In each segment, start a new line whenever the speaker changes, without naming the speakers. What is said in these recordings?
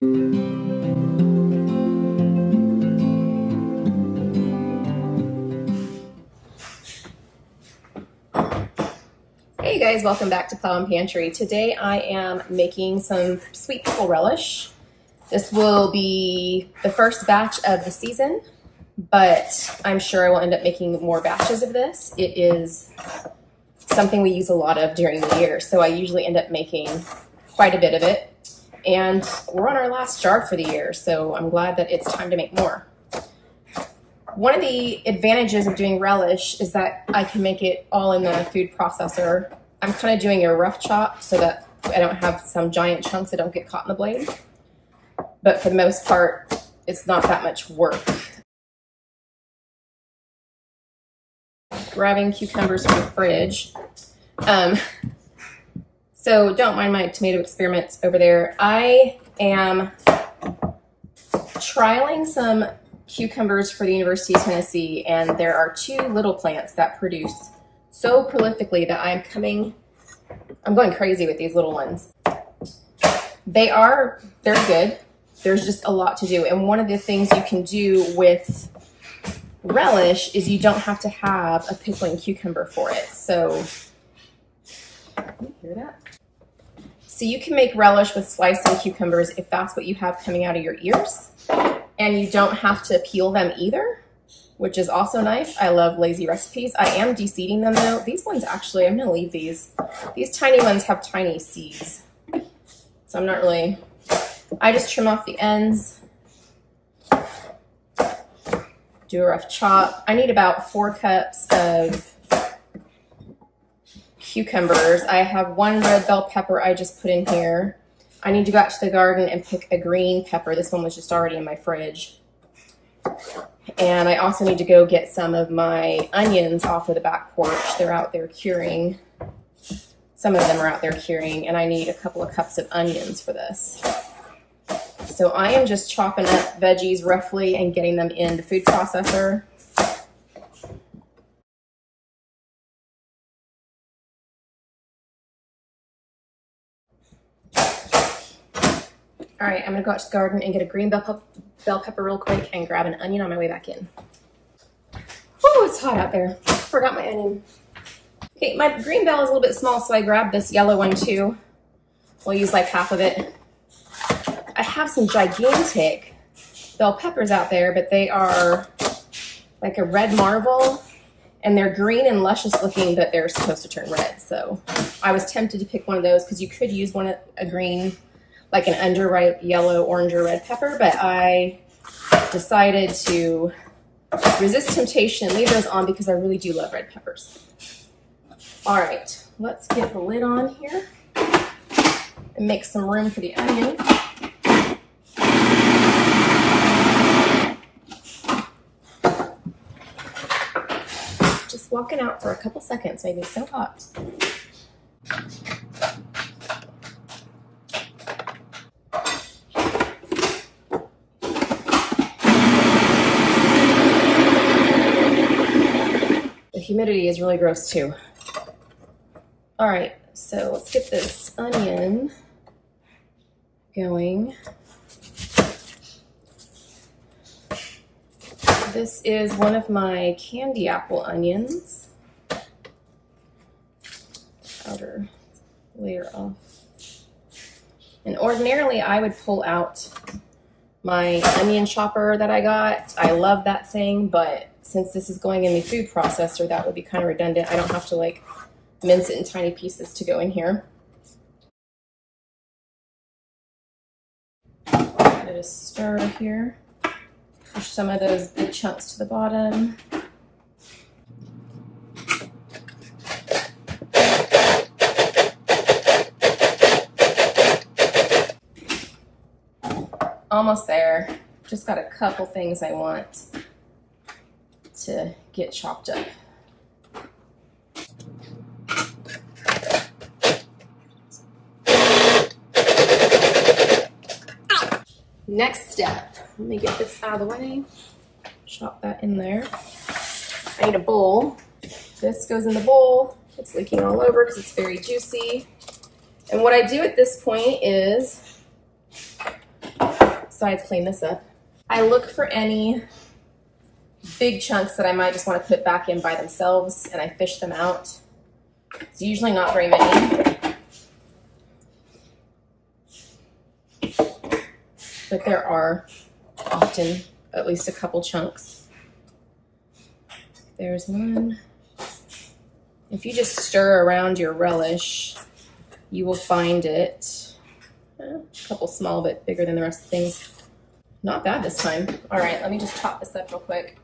Hey guys, welcome back to Pantry. Today I am making some sweet pickle relish. This will be the first batch of the season, but I'm sure I will end up making more batches of this. It is something we use a lot of during the year, so I usually end up making quite a bit of it. And we're on our last jar for the year, so I'm glad that it's time to make more. One of the advantages of doing relish is that I can make it all in the food processor. I'm kind of doing a rough chop so that I don't have some giant chunks that don't get caught in the blade. But for the most part, it's not that much work. Grabbing cucumbers from the fridge. So don't mind my tomato experiments over there. I am trialing some cucumbers for the University of Tennessee, and there are two little plants that produce so prolifically that I'm going crazy with these little ones. They're good. There's just a lot to do. And one of the things you can do with relish is you don't have to have a pickling cucumber for it. So, can you hear that? So you can make relish with slicing cucumbers if that's what you have coming out of your ears. And you don't have to peel them either, which is also nice. I love lazy recipes. I am de-seeding them though. These ones actually, I'm gonna leave these. These tiny ones have tiny seeds. So I'm not really, I just trim off the ends, do a rough chop. I need about 4 cups of cucumbers. I have 1 red bell pepper I just put in here. I need to go out to the garden and pick a green pepper. This one was just already in my fridge. And I also need to go get some of my onions off of the back porch. They're out there curing. Some of them are out there curing, and I need a couple of cups of onions for this. So I am just chopping up veggies roughly and getting them in the food processor. All right, I'm gonna go out to the garden and get a green bell pepper real quick and grab an onion on my way back in. Oh, it's hot out there. Forgot my onion. Okay, my green bell is a little bit small, so I grabbed this yellow one too. We'll use like half of it. I have some gigantic bell peppers out there, but they are like a red marble, and they're green and luscious looking, but they're supposed to turn red. So I was tempted to pick one of those because you could use a green, like an underripe yellow, orange, or red pepper, but I decided to resist temptation and leave those on because I really do love red peppers. All right, let's get the lid on here and make some room for the onion. Just walking out for a couple seconds made me so hot. Humidity is really gross too. All right, so let's get this onion going. This is one of my candy apple onions. Outer layer off. And ordinarily I would pull out my onion chopper that I got. I love that thing, but since this is going in the food processor, that would be kind of redundant. I don't have to like mince it in tiny pieces to go in here. Give it a stir here. Push some of those big chunks to the bottom. Almost there. Just got a couple things I want to get chopped up. Next step, let me get this out of the way. Chop that in there. I need a bowl. This goes in the bowl. It's leaking all over because it's very juicy. And what I do at this point is besides clean this up. I look for any big chunks that I might just want to put back in by themselves, and I fish them out. It's usually not very many, but there are often at least a couple chunks. There's one. If you just stir around your relish, you will find it. A couple small, but bigger than the rest of the things. Not bad this time. All right, let me just chop this up real quick.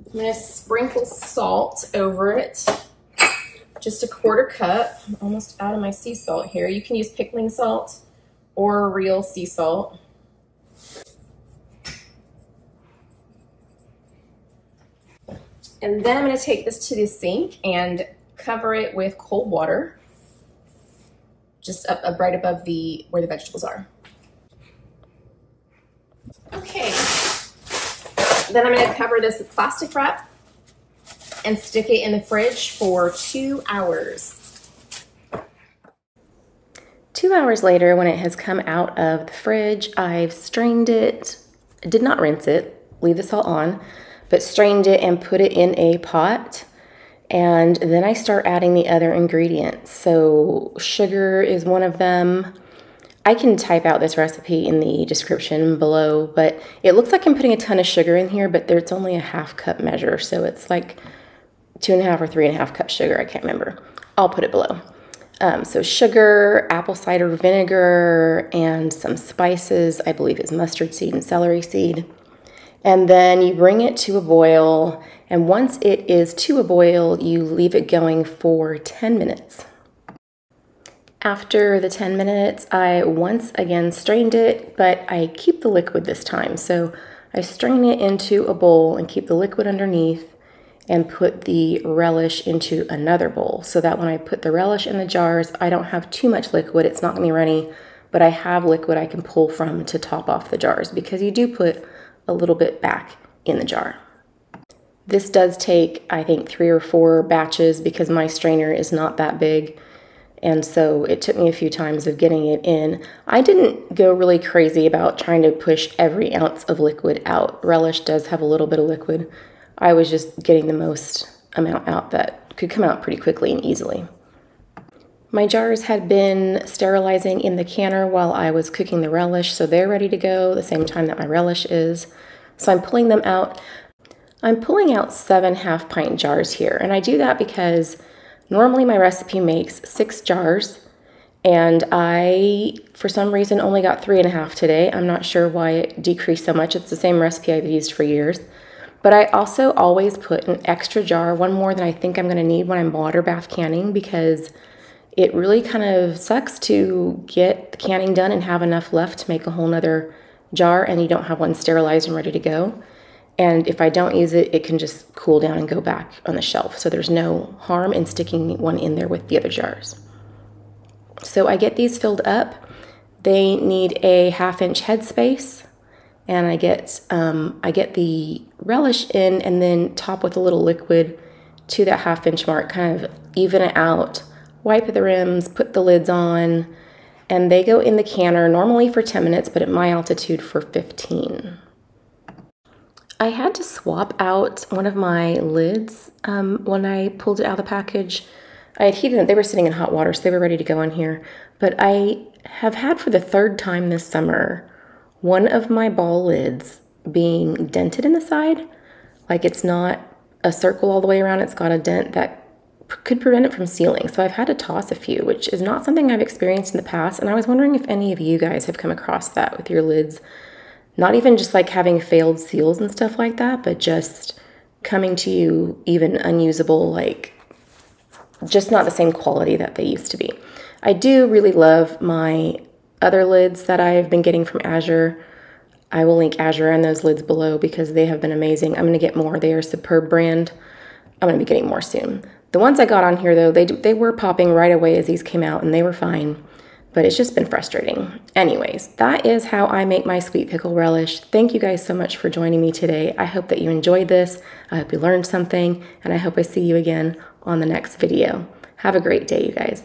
I'm gonna sprinkle salt over it. Just a 1/4 cup. I'm almost out of my sea salt here. You can use pickling salt or real sea salt. And then I'm gonna take this to the sink and cover it with cold water, just up right above where the vegetables are. Okay, then I'm gonna cover this with plastic wrap and stick it in the fridge for 2 hours.
2 hours later, when it has come out of the fridge, I've strained it. I did not rinse it, leave the salt on, but strained it and put it in a pot. And then I start adding the other ingredients. So sugar is one of them. I can type out this recipe in the description below, but it looks like I'm putting a ton of sugar in here, but it's only a 1/2 cup measure. So it's like 2.5 or 3.5 cups sugar. I can't remember. I'll put it below. So sugar, apple cider vinegar, and some spices, I believe is mustard seed and celery seed. And then you bring it to a boil, and once it is to a boil, you leave it going for 10 minutes. After the 10 minutes, I once again strained it, but I keep the liquid this time. So I strain it into a bowl and keep the liquid underneath and put the relish into another bowl so that when I put the relish in the jars, I don't have too much liquid. It's not gonna be runny, but I have liquid I can pull from to top off the jars because you do put a little bit back in the jar. This does take, I think, 3 or 4 batches because my strainer is not that big. And so it took me a few times of getting it in. I didn't go really crazy about trying to push every ounce of liquid out. Relish does have a little bit of liquid. I was just getting the most amount out that could come out pretty quickly and easily. My jars had been sterilizing in the canner while I was cooking the relish, so they're ready to go the same time that my relish is. So I'm pulling them out. I'm pulling out 7 half-pint jars here, and I do that because normally my recipe makes 6 jars, and I, for some reason, only got 3.5 today. I'm not sure why it decreased so much. It's the same recipe I've used for years. But I also always put an extra jar, one more than I think I'm gonna need when I'm water bath canning, because it really kind of sucks to get the canning done and have enough left to make a whole nother jar and you don't have one sterilized and ready to go. And if I don't use it, it can just cool down and go back on the shelf. So there's no harm in sticking one in there with the other jars. So I get these filled up. They need a 1/2-inch headspace, and I get the relish in and then top with a little liquid to that 1/2-inch mark, kind of even it out. Wipe the rims, put the lids on, and they go in the canner normally for 10 minutes, but at my altitude for 15. I had to swap out one of my lids when I pulled it out of the package. I had heated it, they were sitting in hot water, so they were ready to go in here. But I have had for the 3rd time this summer, one of my ball lids being dented in the side. Like it's not a circle all the way around, it's got a dent that could prevent it from sealing. So I've had to toss a few, which is not something I've experienced in the past. And I was wondering if any of you guys have come across that with your lids. Not even just like having failed seals and stuff like that, but just coming to you even unusable, like just not the same quality that they used to be. I do really love my other lids that I've been getting from Azure. I will link Azure and those lids below because they have been amazing. I'm going to get more. They are a superb brand. I'm going to be getting more soon. The ones I got on here, though, they were popping right away as these came out, and they were fine. but it's just been frustrating. Anyways, that is how I make my sweet pickle relish. Thank you guys so much for joining me today. I hope that you enjoyed this. I hope you learned something, and I hope I see you again on the next video. Have a great day, you guys.